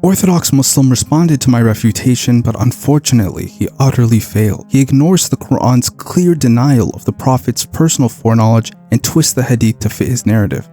Orthodox Muslim responded to my refutation, but unfortunately, he utterly failed. He ignores the Quran's clear denial of the Prophet's personal foreknowledge and twists the hadith to fit his narrative.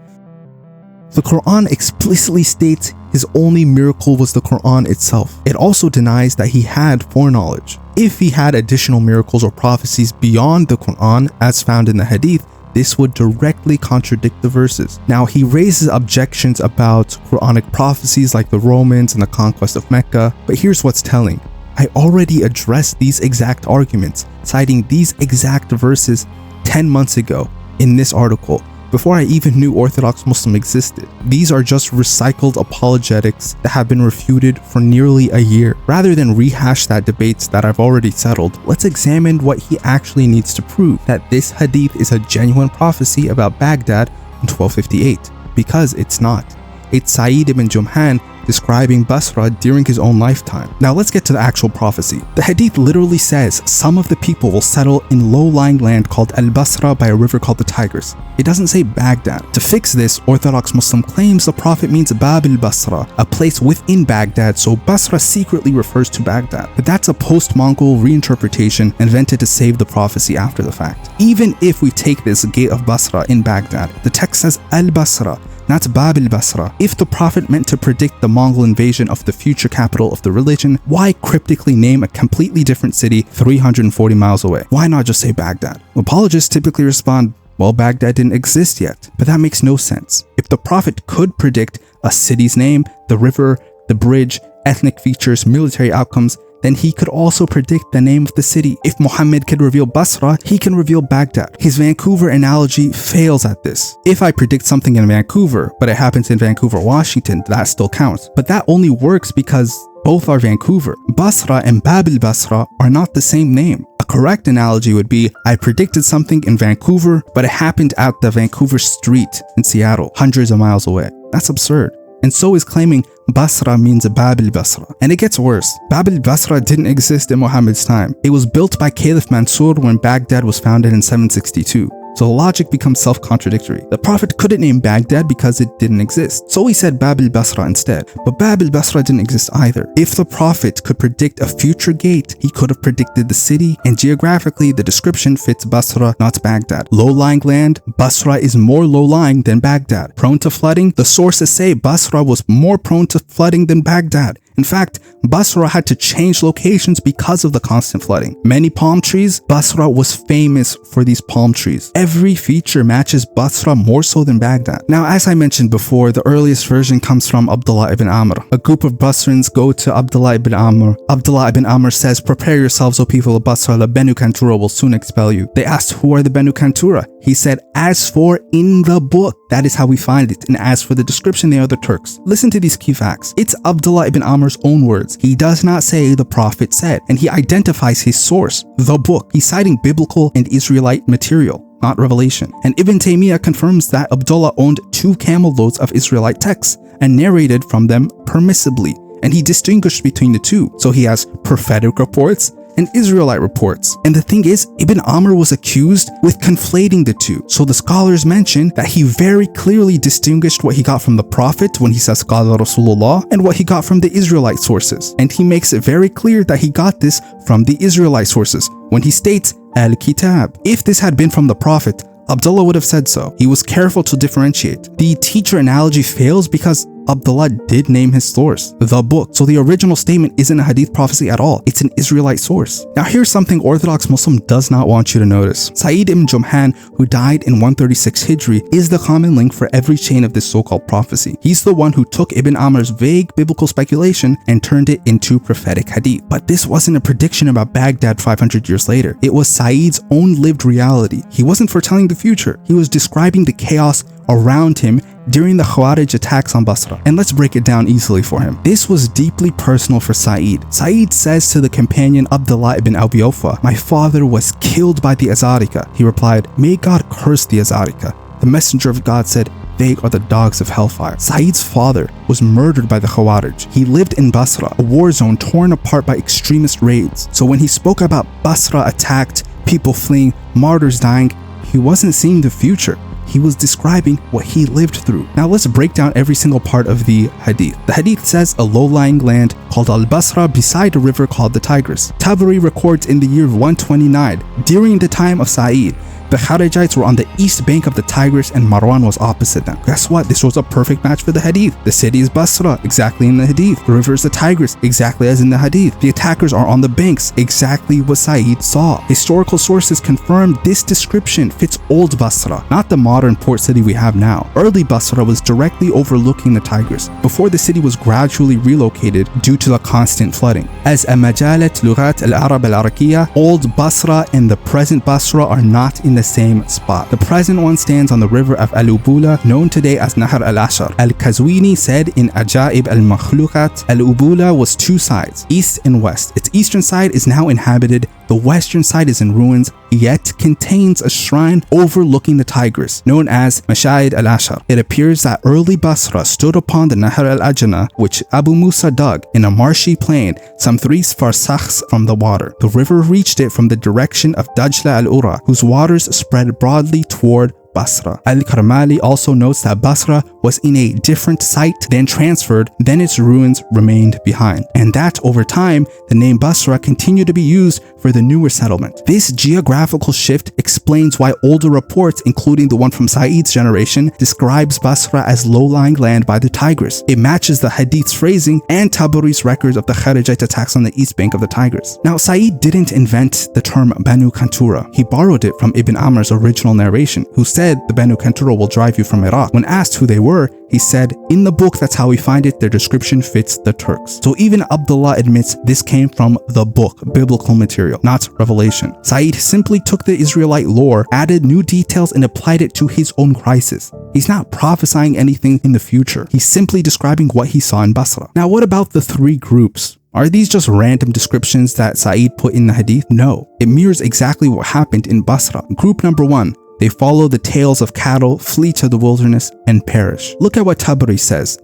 The Quran explicitly states his only miracle was the Quran itself. It also denies that he had foreknowledge. If he had additional miracles or prophecies beyond the Quran, as found in the hadith, this would directly contradict the verses. Now, he raises objections about Quranic prophecies like the Romans and the conquest of Mecca, but here's what's telling. I already addressed these exact arguments, citing these exact verses 10 months ago in this article, before I even knew Orthodox Muslim existed. These are just recycled apologetics that have been refuted for nearly a year. Rather than rehash that debates that I've already settled, let's examine what he actually needs to prove that this hadith is a genuine prophecy about Baghdad in 1258, because it's not. It's Sa'id ibn Jumhan describing Basra during his own lifetime. Now let's get to the actual prophecy. The hadith literally says some of the people will settle in low-lying land called Al-Basra by a river called the Tigris. It doesn't say Baghdad. To fix this, Orthodox Muslim claims the Prophet means Bab al-Basra, a place within Baghdad, so Basra secretly refers to Baghdad. But that's a post-Mongol reinterpretation invented to save the prophecy after the fact. Even if we take this gate of Basra in Baghdad, the text says Al-Basra, not Bab al-Basra. If the Prophet meant to predict the Mongol invasion of the future capital of the religion, why cryptically name a completely different city 340 miles away? Why not just say Baghdad? Apologists typically respond, well, Baghdad didn't exist yet. But that makes no sense. If the Prophet could predict a city's name, the river, the bridge, ethnic features, military outcomes, then he could also predict the name of the city. If Muhammad could reveal Basra, he can reveal Baghdad. His Vancouver analogy fails at this. If I predict something in Vancouver, but it happens in Vancouver, Washington, that still counts. But that only works because both are Vancouver. Basra and Bab al-Basra are not the same name. A correct analogy would be, I predicted something in Vancouver, but it happened at the Vancouver street in Seattle, hundreds of miles away. That's absurd. And so is claiming Basra means Bab al-Basra. And it gets worse. Bab al-Basra didn't exist in Muhammad's time. It was built by Caliph Mansur when Baghdad was founded in 762. So the logic becomes self-contradictory. The Prophet couldn't name Baghdad because it didn't exist. So he said Bab al-Basra instead. But Bab al-Basra didn't exist either. If the Prophet could predict a future gate, he could have predicted the city, and geographically the description fits Basra, not Baghdad. Low-lying land, Basra is more low-lying than Baghdad. Prone to flooding, the sources say Basra was more prone to flooding than Baghdad. In fact, Basra had to change locations because of the constant flooding. Many palm trees, Basra was famous for these palm trees. Every feature matches Basra more so than Baghdad. Now, as I mentioned before, the earliest version comes from Abdullah ibn Amr. A group of Basrans go to Abdullah ibn Amr. Abdullah ibn Amr says, prepare yourselves, O people of Basra, the Banu Kantura will soon expel you. They asked, who are the Banu Kantura? He said, as for in the book, that is how we find it. And as for the description, they are the Turks. Listen to these key facts. It's Abdullah ibn Amr's own words. He does not say the Prophet said, and he identifies his source, the book. He's citing biblical and Israelite material, not revelation. And Ibn Taymiyyah confirms that Abdullah owned 2 camel loads of Israelite texts and narrated from them permissibly. And he distinguished between the two. So he has prophetic reports and Israelite reports. And the thing is, Ibn Amr was accused with conflating the two. So the scholars mention that he very clearly distinguished what he got from the Prophet when he says Qala Rasulullah and what he got from the Israelite sources. And he makes it very clear that he got this from the Israelite sources when he states Al-Kitab. If this had been from the Prophet, Abdullah would have said so. He was careful to differentiate. The teacher analogy fails because Abdullah did name his source, the book. So the original statement isn't a hadith prophecy at all. It's an Israelite source. Now here's something Orthodox Muslim does not want you to notice. Sa'id ibn Jumhan, who died in 136 Hijri, is the common link for every chain of this so-called prophecy. He's the one who took Ibn Amr's vague biblical speculation and turned it into prophetic hadith. But this wasn't a prediction about Baghdad 500 years later. It was Sa'id's own lived reality. He wasn't foretelling the future. He was describing the chaos around him during the Khawarij attacks on Basra. And let's break it down easily for him. This was deeply personal for Sa'id. Sa'id says to the companion Abdullah ibn Abi Awfa, my father was killed by the Azarika. He replied, may God curse the Azarika. The messenger of God said, they are the dogs of hellfire. Sa'id's father was murdered by the Khawarij. He lived in Basra, a war zone torn apart by extremist raids. So when he spoke about Basra attacked, people fleeing, martyrs dying, he wasn't seeing the future. he was describing what he lived through. Now let's break down every single part of the hadith. The hadith says a low-lying land called Al-Basra beside a river called the Tigris. Tabari records in the year of 129, during the time of Sa'id, the Kharijites were on the east bank of the Tigris and Marwan was opposite them. Guess what? This was a perfect match for the hadith. The city is Basra, exactly in the hadith. The river is the Tigris, exactly as in the hadith. The attackers are on the banks, exactly what Sa'id saw. Historical sources confirm this description fits old Basra, not the modern port city we have now. Early Basra was directly overlooking the Tigris, before the city was gradually relocated due to the constant flooding. As a Majalat Lughat al-Arab al-Arakiya, old Basra and the present Basra are not in the same spot. The present one stands on the river of Al-Ubula, known today as Nahar al-Ashar. Al-Kazwini said in Ajaib al-Makhluqat, Al-Ubula was two sides, east and west. Its eastern side is now inhabited, the western side is in ruins, yet contains a shrine overlooking the Tigris, known as Mashahid al-Ashar. It appears that early Basra stood upon the Nahar al-Ajna, which Abu Musa dug in a marshy plain some 3 farsakhs from the water. The river reached it from the direction of Dajla al-Ura, whose waters spread broadly toward Basra. Al-Karmali also notes that Basra was in a different site, then transferred, then its ruins remained behind, and that over time, the name Basra continued to be used for the newer settlement. This geographical shift explains why older reports, including the one from Sa'id's generation, describes Basra as low-lying land by the Tigris. It matches the hadith's phrasing and Tabari's records of the Kharijite attacks on the east bank of the Tigris. Now, Sa'id didn't invent the term Banu Kantura. He borrowed it from Ibn Amr's original narration, who said the Banu Kantura will drive you from Iraq. When asked who they were, he said, in the book, that's how we find it, their description fits the Turks. So even Abdullah admits this came from the book, biblical material, not revelation. Sa'id simply took the Israelite lore, added new details, and applied it to his own crisis. He's not prophesying anything in the future. He's simply describing what he saw in Basra. Now, what about the 3 groups? Are these just random descriptions that Sa'id put in the hadith? No, it mirrors exactly what happened in Basra. Group number 1. They follow the tails of cattle, flee to the wilderness, and perish. Look at what Tabari says.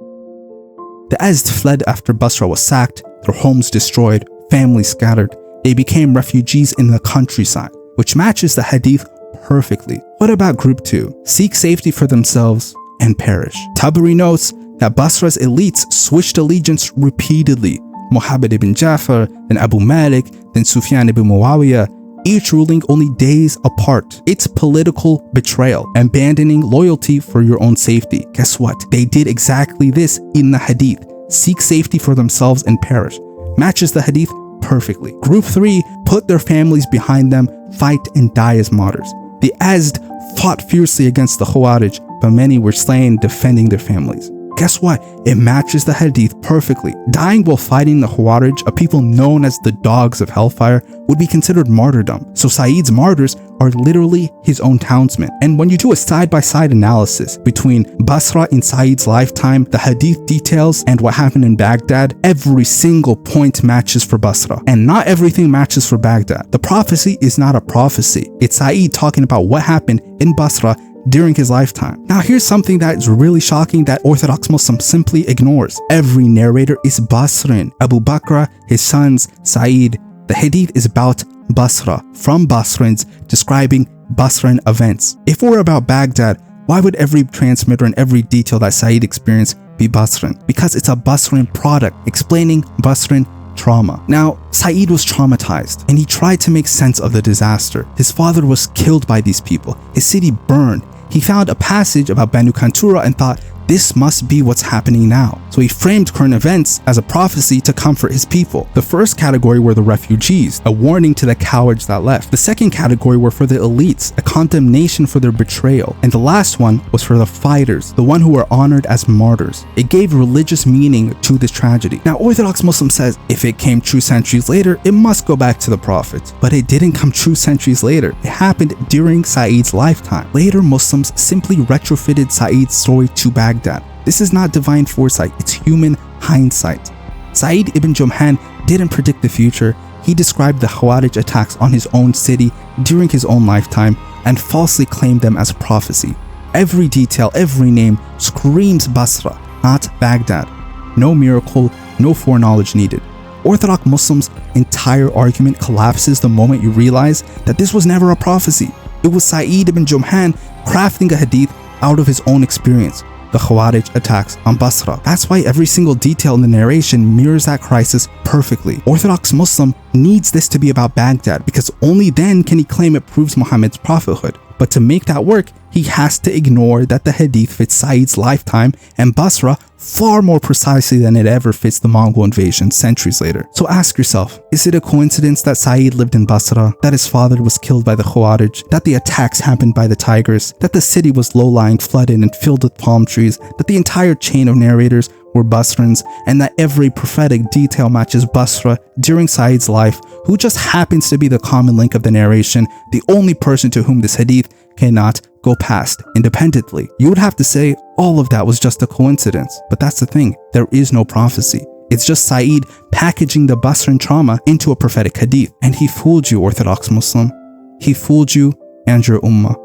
The Azd fled after Basra was sacked, their homes destroyed, families scattered. They became refugees in the countryside, which matches the hadith perfectly. What about group 2? Seek safety for themselves and perish. Tabari notes that Basra's elites switched allegiance repeatedly. Muhammad ibn Ja'far, then Abu Malik, then Sufyan ibn Muawiyah, each ruling only days apart. It's political betrayal, abandoning loyalty for your own safety. Guess what? They did exactly this in the hadith. Seek safety for themselves and perish. Matches the hadith perfectly. Group 3 put their families behind them, fight and die as martyrs. The Azd fought fiercely against the Khawarij, but many were slain defending their families. Guess what? It matches the hadith perfectly. Dying while fighting the Khawarij, a people known as the dogs of hellfire, would be considered martyrdom. So Sa'id's martyrs are literally his own townsmen. And when you do a side-by-side analysis between Basra in Sa'id's lifetime, the hadith details, and what happened in Baghdad, every single point matches for Basra. And not everything matches for Baghdad. The prophecy is not a prophecy. It's Sa'id talking about what happened in Basra during his lifetime. Now here's something that is really shocking that Orthodox Muslim simply ignores. Every narrator is Basran. Abu Bakr, his sons, Sa'id. The hadith is about Basra, from Basrans, describing Basran events. If it were about Baghdad, why would every transmitter and every detail that Sa'id experienced be Basran? Because it's a Basran product, explaining Basran trauma. Now, Sa'id was traumatized and he tried to make sense of the disaster. His father was killed by these people. His city burned. He found a passage about Banu Kantura and thought, this must be what's happening now. So he framed current events as a prophecy to comfort his people. The first category were the refugees, a warning to the cowards that left. The second category were for the elites, a condemnation for their betrayal. And the last one was for the fighters, the one who were honored as martyrs. It gave religious meaning to this tragedy. Now, Orthodox Muslim says if it came true centuries later, it must go back to the Prophet. But it didn't come true centuries later. It happened during Sa'id's lifetime. Later, Muslims simply retrofitted Sa'id's story to Baghdad. This is not divine foresight, it's human hindsight. Sa'id ibn Jumhan didn't predict the future. He described the Khawarij attacks on his own city during his own lifetime and falsely claimed them as prophecy. Every detail, every name screams Basra, not Baghdad. No miracle, no foreknowledge needed. Orthodox Muslims' entire argument collapses the moment you realize that this was never a prophecy. It was Sa'id ibn Jumhan crafting a hadith out of his own experience, the Khawarij attacks on Basra. That's why every single detail in the narration mirrors that crisis perfectly. Orthodox Muslim needs this to be about Baghdad because only then can he claim it proves Muhammad's prophethood. But to make that work, he has to ignore that the hadith fits Saeed's lifetime and Basra far more precisely than it ever fits the Mongol invasion centuries later. So ask yourself, is it a coincidence that Saeed lived in Basra, that his father was killed by the Khawarij, that the attacks happened by the tigers, that the city was low-lying, flooded and filled with palm trees, that the entire chain of narrators were Basrans, and that every prophetic detail matches Basra during Saeed's life, who just happens to be the common link of the narration, the only person to whom this hadith cannot go past independently? You would have to say all of that was just a coincidence, but that's the thing, there is no prophecy. It's just Saeed packaging the Basran trauma into a prophetic hadith, and he fooled you, Orthodox Muslim. He fooled you and your ummah.